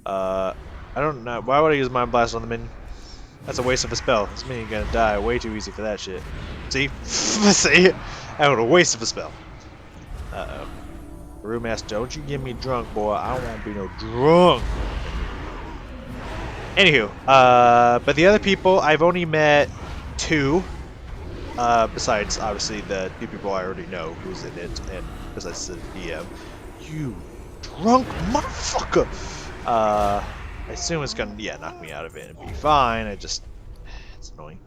I don't know. Why would I use Mind Blast on the minion? That's a waste of a spell. This minion gonna die way too easy for that shit. See? See? That was a waste of a spell. Uh-oh. Brewmaster, don't you get me drunk, boy. I don't want to be no drunk. Anywho, but the other people, I've only met 2. Besides, obviously, the 2 people I already know who's in it, and besides the DM. You drunk motherfucker! I assume it's gonna, yeah, knock me out of it and be fine. It's annoying.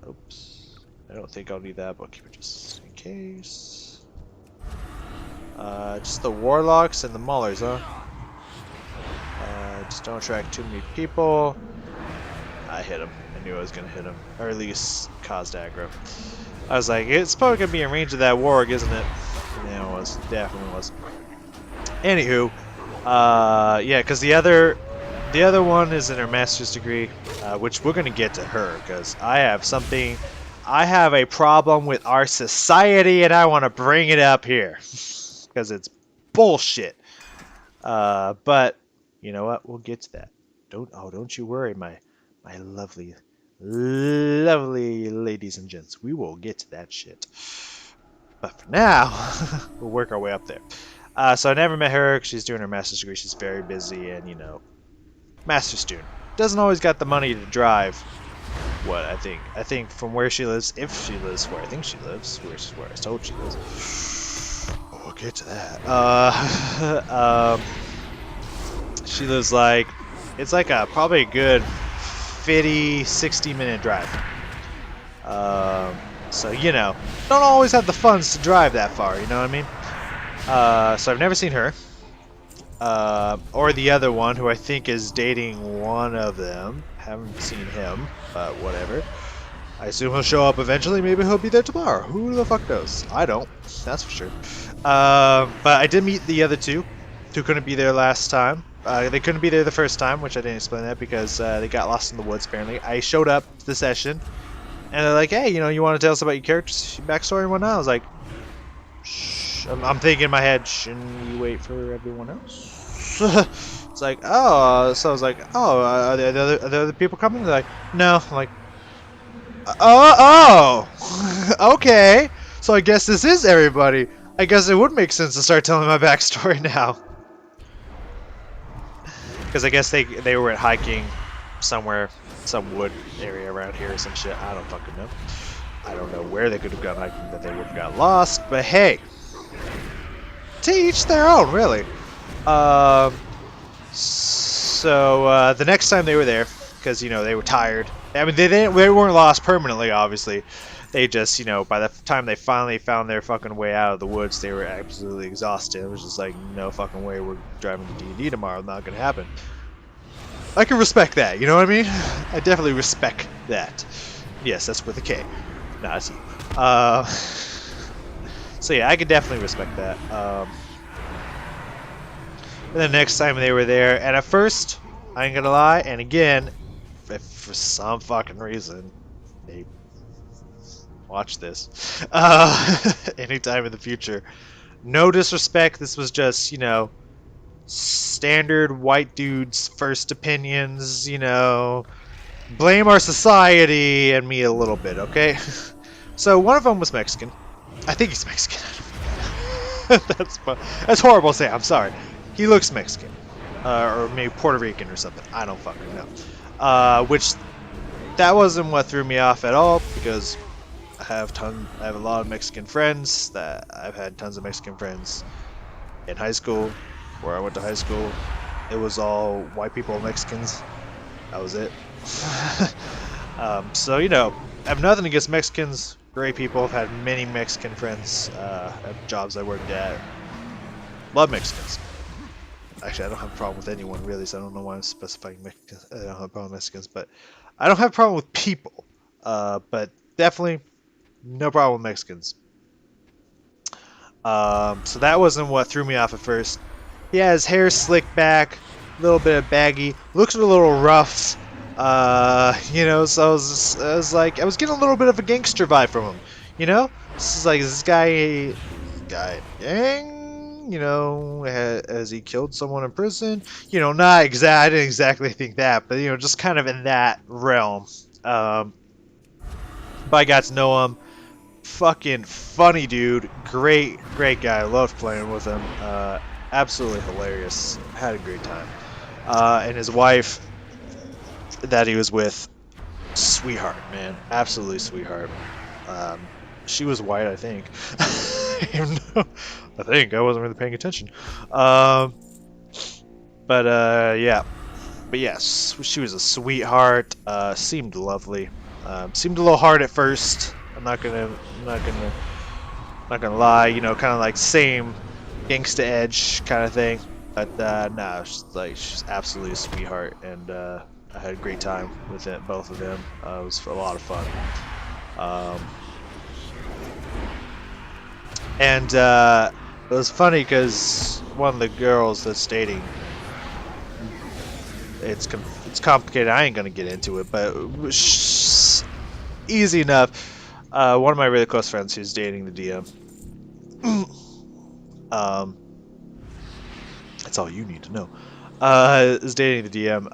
Oops. I don't think I'll need that, but I'll keep it just in case. Just the Warlocks and the Maulers, huh? Just don't attract too many people. I hit him. I knew I was gonna hit him. Or at least caused aggro. I was like, it's probably gonna be in range of that warg, isn't it? Yeah, it was. Definitely was. Anywho, yeah, because the other one is in her master's degree, which we're gonna get to her, because I have a problem with our society, and I want to bring it up here, because it's bullshit. But you know what? We'll get to that. Don't you worry, my lovely ladies and gents. We will get to that shit. But for now, we'll work our way up there. So I never met her. She's doing her master's degree. She's very busy, and you know, master's student doesn't always got the money to drive. What I think from where she lives, if she lives where I think she lives, where I was told she lives. We'll get to that. She lives like, it's like probably a good 50-60 minute drive. So you know, don't always have the funds to drive that far. You know what I mean? So I've never seen her, or the other one who I think is dating one of them. Haven't seen him, but whatever. I assume he'll show up eventually. Maybe he'll be there tomorrow. Who the fuck knows? I don't. That's for sure. But I did meet the other 2 who couldn't be there last time. They couldn't be there the first time, which I didn't explain that because they got lost in the woods apparently. I showed up to the session, and they're like, hey, you know, you want to tell us about your character's backstory and whatnot? I was like, shh. I'm thinking in my head, shouldn't we wait for everyone else? It's like, oh, so I was like, oh, are there other people coming? They're like, no. I'm like, oh, okay. So I guess this is everybody. I guess it would make sense to start telling my backstory now. Because I guess they were hiking somewhere, some wood area around here or some shit. I don't fucking know. I don't know where they could have gone hiking that they would have got lost. But hey, to each their own, really. So the next time they were there, because you know they were tired. I mean, they weren't lost permanently, obviously. They just, you know, by the time they finally found their fucking way out of the woods, they were absolutely exhausted. It was just like, no fucking way we're driving to D&D tomorrow. Not gonna happen. I can respect that, you know what I mean? I definitely respect that. Yes, that's with a K. Nah, that's so yeah, I can definitely respect that. And the next time they were there, and at first, I ain't gonna lie, and again, if for some fucking reason, they watch this, anytime in the future, no disrespect, this was just, you know, standard white dudes' first opinions, you know, blame our society and me a little bit, okay? So one of them was Mexican. I think he's Mexican. That's horrible to say, I'm sorry. He looks Mexican, or maybe Puerto Rican or something. I don't fucking know. Which that wasn't what threw me off at all, because I have a lot of Mexican friends. That I've had tons of Mexican friends in high school, where I went to high school. It was all white people and Mexicans. That was it. So you know, I have nothing against Mexicans. Great people. I've had many Mexican friends at jobs I worked at. Love Mexicans. Actually, I don't have a problem with anyone really, so I don't know why I'm specifying Mexicans. I don't have a problem with Mexicans, but I don't have a problem with people. But definitely no problem with Mexicans. So that wasn't what threw me off at first. He had his hair slicked back, a little bit of baggy, looks a little rough. You know, so I was like, I was getting a little bit of a gangster vibe from him. You know, this is like this guy, gang thing? You know, has he killed someone in prison? You know, not exact. I didn't exactly think that, but you know, just kind of in that realm. But I got to know him. Fucking funny dude, great guy. Loved playing with him. Absolutely hilarious. Had a great time. And his wife that he was with, sweetheart, man, absolutely sweetheart. She was white, I think. I think I wasn't really paying attention. Yeah. But yes, she was a sweetheart. Seemed lovely. Seemed a little hard at first. I'm not gonna lie. You know, kind of like same gangsta edge kind of thing. But no, she's absolutely a sweetheart, and I had a great time with it, both of them. It was a lot of fun. It was funny because one of the girls that's dating, it's complicated. I ain't gonna get into it, but easy enough. One of my really close friends who's dating the DM. That's all you need to know. Is dating the DM.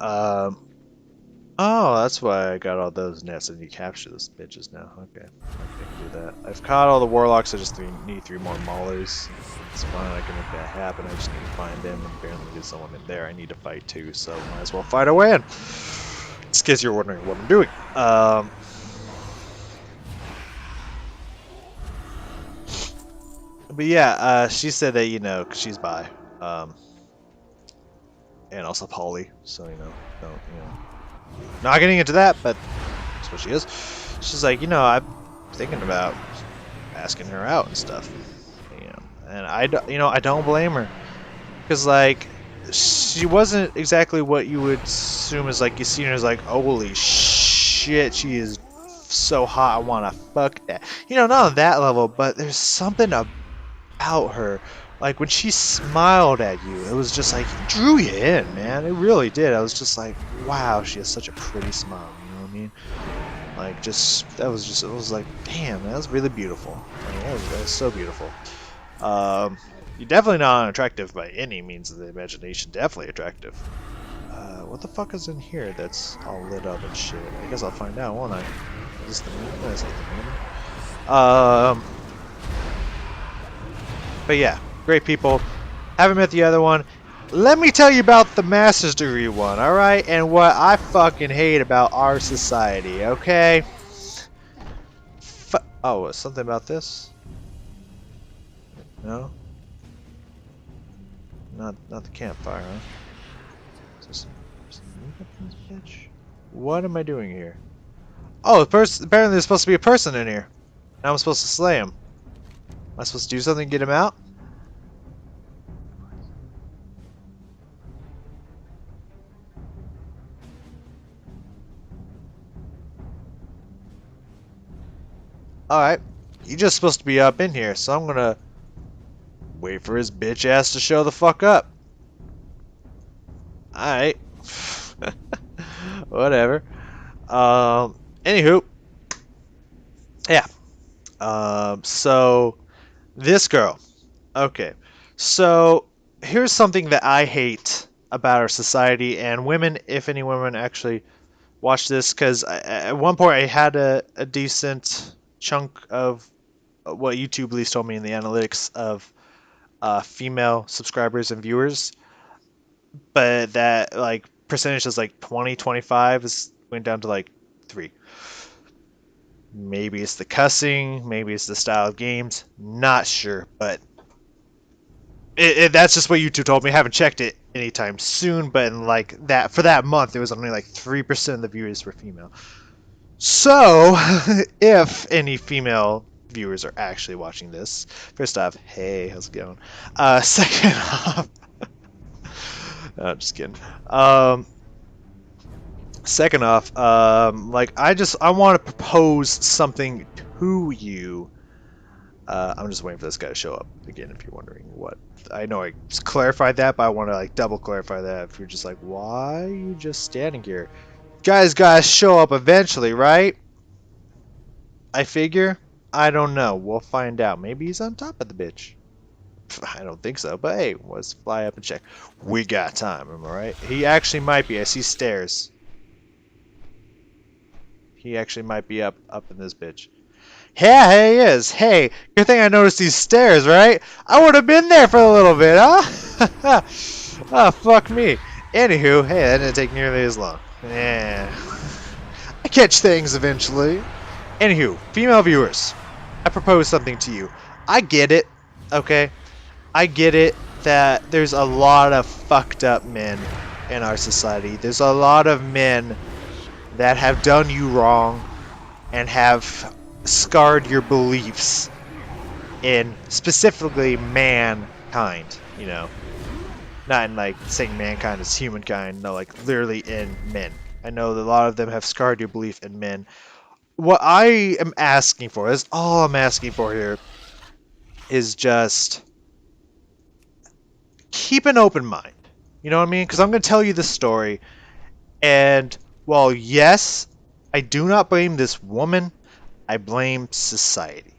Oh, that's why I got all those nets, and you capture those bitches now. Okay, I can do that. I've caught all the warlocks. I just need 3 more maulers. It's fine. I can make that happen. I just need to find them, and apparently there's someone in there I need to fight too. So might as well fight away. In. Just in case you're wondering what I'm doing. But yeah, she said that, you know, 'cause she's bi, and also poly, so you know, not getting into that, but that's what she is. She's like, you know, I'm thinking about asking her out and stuff, you know, and I don't blame her, because like, she wasn't exactly what you would assume is like you see her as like, holy shit, she is so hot, I want to fuck that, you know, not on that level, but there's something about her, like when she smiled at you, it was just like, it drew you in, man. It really did. I was just like, wow, she has such a pretty smile, you know what I mean? Like, it was like, damn, that was really beautiful. I mean, that was so beautiful. You're definitely not unattractive by any means of the imagination. Definitely attractive. What the fuck is in here that's all lit up and shit? I guess I'll find out, won't I? Is this the moon? No, it's not the moon. But yeah, great people. Haven't met the other one. Let me tell you about the master's degree one, alright? And what I fucking hate about our society, okay? Oh, something about this? No? Not the campfire, huh? What am I doing here? Oh, apparently there's supposed to be a person in here. And I'm supposed to slay him. Am I supposed to do something to get him out? Alright. He's just supposed to be up in here, so I'm gonna wait for his bitch ass to show the fuck up. Alright. Whatever. Anywho. Yeah. So this girl. Okay. So here's something that I hate about our society, and women, if any women actually watch this, because at one point I had a decent chunk of what YouTube at least told me in the analytics of female subscribers and viewers, but that like percentage is like 20-25 is went down to like 3. Maybe it's the cussing, maybe it's the style of games, not sure, but that's just what YouTube told me. I haven't checked it anytime soon, but in like that for that month it was only like 3% of the viewers were female. So if any female viewers are actually watching this, first off, hey, how's it going? Second off, no, just kidding. Second off, like I want to propose something to you. I'm just waiting for this guy to show up again. If you're wondering what, I know I clarified that, but I want to like double clarify that. If you're just like, why are you just standing here? Guys gotta show up eventually, right? I figure. I don't know. We'll find out. Maybe he's on top of the bitch. I don't think so, but hey, let's fly up and check. We got time, am I right? He actually might be. I see stairs. He actually might be up in this bitch. Yeah, he is. Hey, good thing I noticed these stairs, right? I would have been there for a little bit, huh? Oh, fuck me. Anywho, hey, that didn't take nearly as long. Yeah. I catch things eventually. Anywho, female viewers, I propose something to you. I get it, okay? I get it that there's a lot of fucked up men in our society. There's a lot of men that have done you wrong and have scarred your beliefs in specifically mankind, you know. Not in like saying mankind is humankind, no, like literally in men. I know that a lot of them have scarred your belief in men. What I am asking for, is all I'm asking for here, is just keep an open mind. You know what I mean? Because I'm going to tell you the story, and while yes, I do not blame this woman, I blame society.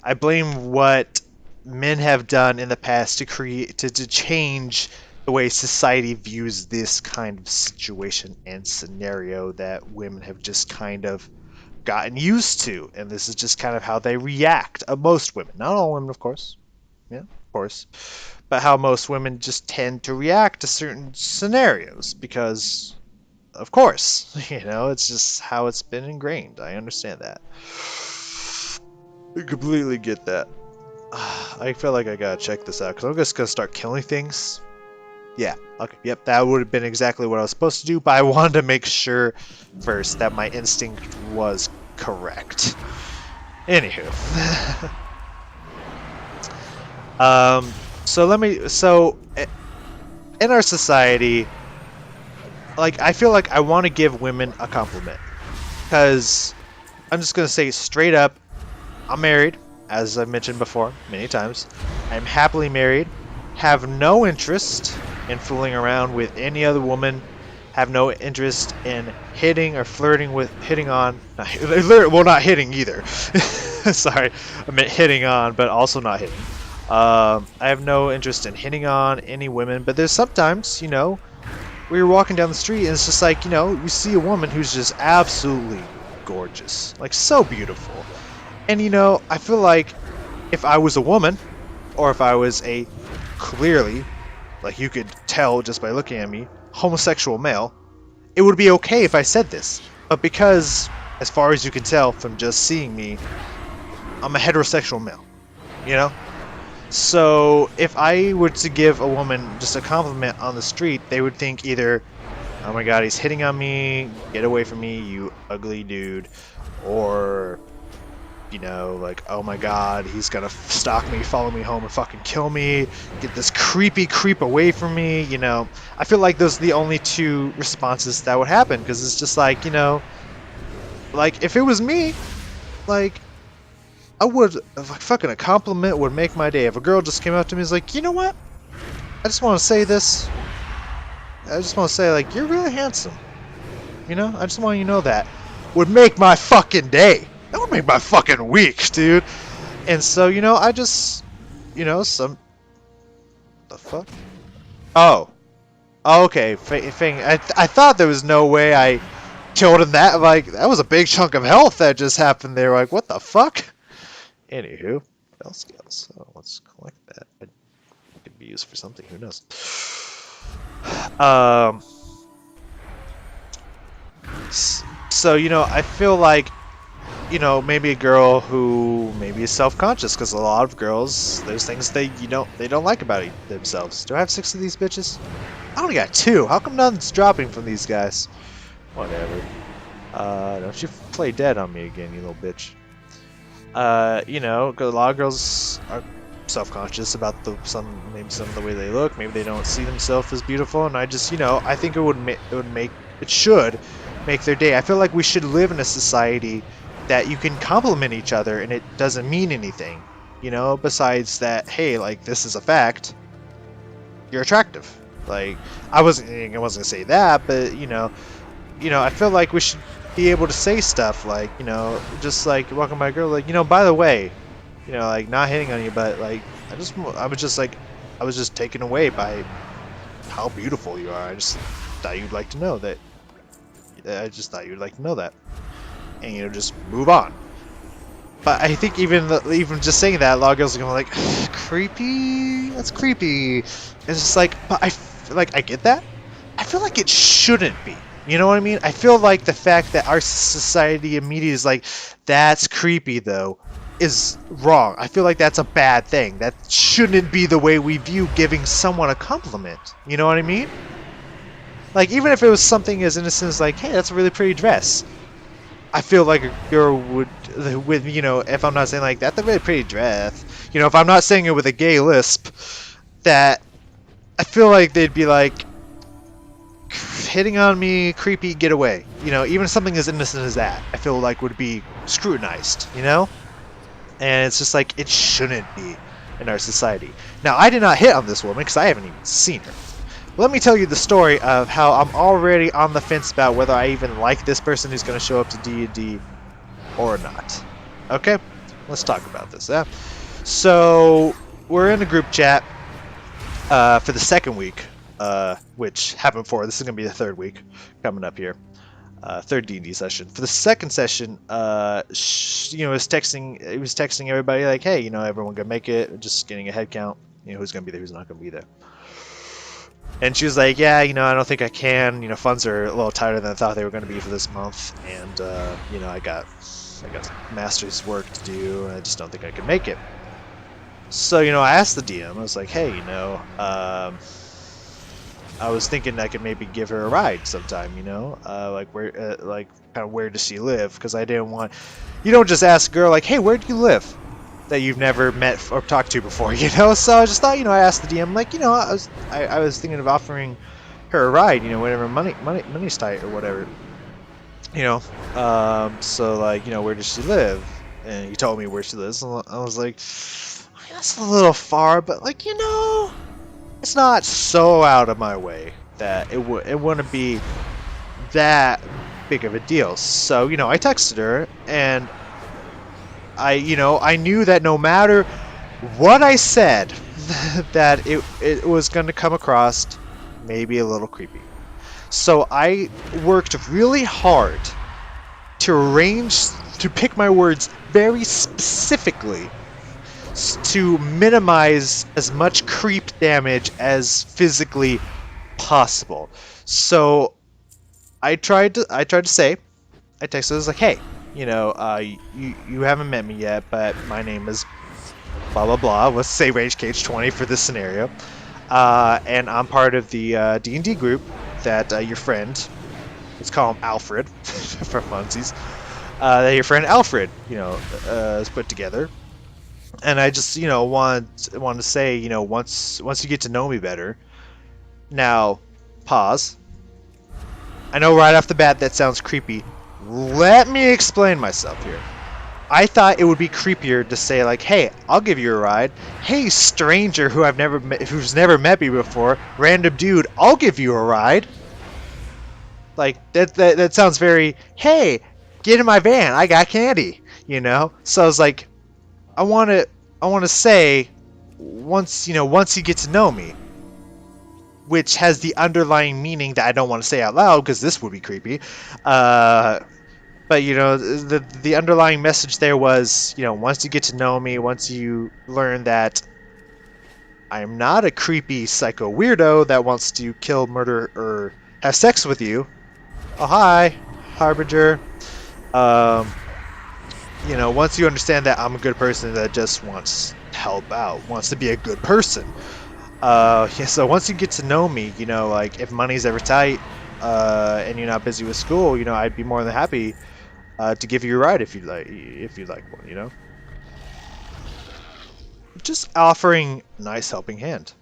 I blame what men have done in the past to create to change the way society views this kind of situation and scenario that women have just kind of gotten used to, and this is just kind of how they react. Most women, not all women, of course. Yeah, of course. But how most women just tend to react to certain scenarios because, of course, you know, it's just how it's been ingrained. I understand that. I completely get that. I feel like I gotta check this out because I'm just gonna start killing things. Yeah, okay, yep, that would have been exactly what I was supposed to do, but I wanted to make sure first that my instinct was correct. Anywho. So in our society, like, I feel like I want to give women a compliment. Because I'm just gonna say straight up, I'm married, as I've mentioned before many times. I'm happily married, have no interest in fooling around with any other woman, have no interest in hitting or flirting with, well, not hitting either. Sorry, I meant hitting on, but also not hitting. I have no interest in hitting on any women, but there's sometimes, you know, where you're walking down the street and it's just like, you know, you see a woman who's just absolutely gorgeous, like so beautiful. And you know, I feel like if I was a woman, or if I was a clearly, like you could tell just by looking at me, homosexual male, it would be okay if I said this. But because, as far as you can tell from just seeing me, I'm a heterosexual male, you know? So if I were to give a woman just a compliment on the street, they would think either, oh my god, he's hitting on me, get away from me, you ugly dude, or, you know, like, oh my god, he's gonna stalk me, follow me home, and fucking kill me, get this creepy creep away from me, you know. I feel like those are the only two responses that would happen, because it's just like, you know, like, if it was me, like, I would, like, fucking a compliment would make my day. If a girl just came up to me and was like, you know what, I just want to say this, I just want to say, like, you're really handsome, you know, I just want you to know that, would make my fucking day. That would make my fucking week, dude. And so, you know, I just, you know, the fuck? Oh. Okay, I thought there was no way I killed him that, like, that was a big chunk of health that just happened there, like, what the fuck? Anywho, bell scales, so let's collect that. It could be used for something, who knows? So, you know, I feel like, you know, maybe a girl who maybe is self-conscious, because a lot of girls, there's things they don't like about themselves. Do I have 6 of these bitches? I only got 2. How come nothing's dropping from these guys? Whatever. Don't you play dead on me again, you little bitch. You know, a lot of girls are self-conscious about maybe some of the way they look. Maybe they don't see themselves as beautiful, and I just, you know, I think it should make their day. I feel like we should live in a society that you can compliment each other and it doesn't mean anything, you know, besides that, hey, like, this is a fact, you're attractive. Like, I wasn't gonna say that, but you know, I feel like we should be able to say stuff like, you know, just like walking by a girl, like, you know, by the way, you know, like, not hitting on you, but like, I was just like, I was just taken away by how beautiful you are. I just thought you'd like to know that. I just thought you'd like to know that, and you know, just move on. But I think even just saying that, a lot of girls are going like, creepy. That's creepy. It's just like, but I get that. I feel like it shouldn't be. You know what I mean? I feel like the fact that our society and media is like, that's creepy though, is wrong. I feel like that's a bad thing. That shouldn't be the way we view giving someone a compliment. You know what I mean? Like, even if it was something as innocent as like, hey, that's a really pretty dress. I feel like a girl would, with, you know, if I'm not saying like, that's a really pretty dress. You know, if I'm not saying it with a gay lisp, that I feel like they'd be like, hitting on me, creepy, get away. You know, even something as innocent as that, I feel like would be scrutinized, you know? And it's just like, it shouldn't be in our society. Now, I did not hit on this woman because I haven't even seen her. Let me tell you the story of how I'm already on the fence about whether I even like this person who's going to show up to D&D or not. Okay? Let's talk about this. So, we're in a group chat for the second week, which happened before. This is going to be the third week coming up here. Third D&D session. For the second session, you know, he was texting everybody like, hey, you know, everyone gonna make it, just getting a head count, you know, who's gonna be there, who's not gonna be there. And she was like, yeah, you know, I don't think I can, you know, funds are a little tighter than I thought they were gonna be for this month, and you know, I got master's work to do, and I just don't think I can make it. So, you know, I asked the DM, I was like, hey, you know, I was thinking I could maybe give her a ride sometime, you know, like where does she live? Because I didn't want, you don't just ask a girl like, hey, where do you live? That you've never met or talked to before, you know. So I just thought, you know, I asked the DM like, you know, I was thinking of offering her a ride, you know, whenever money's tight or whatever, you know. So like, you know, where does she live? And he told me where she lives, and I was like, that's a little far, but like, you know, it's not so out of my way that it wouldn't be that big of a deal. So, you know, I texted her, and I knew that no matter what I said, that it was going to come across maybe a little creepy. So I worked really hard to pick my words very specifically to minimize as much creep damage as physically possible. So I tried to say, I texted her, I was like, hey, you know, you haven't met me yet, but my name is blah blah blah. Let's say Rage Cage 20 for this scenario, and I'm part of the D&D group that your friend, let's call him Alfred for funsies, that your friend Alfred, you know, has put together. And I just, you know, want to say, you know, once you get to know me better. Now, pause. I know right off the bat that sounds creepy. Let me explain myself here. I thought it would be creepier to say like, "Hey, I'll give you a ride. Hey, stranger who's never met me before, random dude, I'll give you a ride." Like that sounds very, "Hey, get in my van. I got candy." You know? So I was like, I want to say once you get to know me, which has the underlying meaning that I don't want to say out loud because this would be creepy. But you know, the underlying message there was, you know, once you get to know me, once you learn that I'm not a creepy psycho weirdo that wants to kill, murder, or have sex with you. Oh hi, Harbinger. You know, once you understand that I'm a good person that just wants to help out, wants to be a good person. Yeah, so once you get to know me, you know, like if money's ever tight, and you're not busy with school, you know, I'd be more than happy to give you a ride if you'd like one, you know. Just offering a nice helping hand.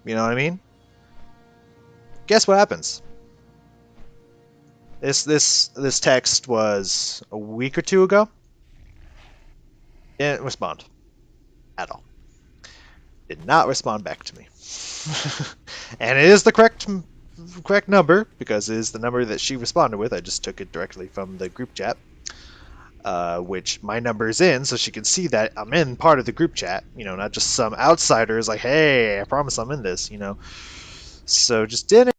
You know what I mean? Guess what happens? This text was a week or two ago. Didn't respond at all. Did not respond back to me. And it is the correct number because it is the number that she responded with. I just took it directly from the group chat. which my number's in, so she can see that I'm in part of the group chat. You know, not just some outsiders like, hey, I promise I'm in this. You know, so just didn't.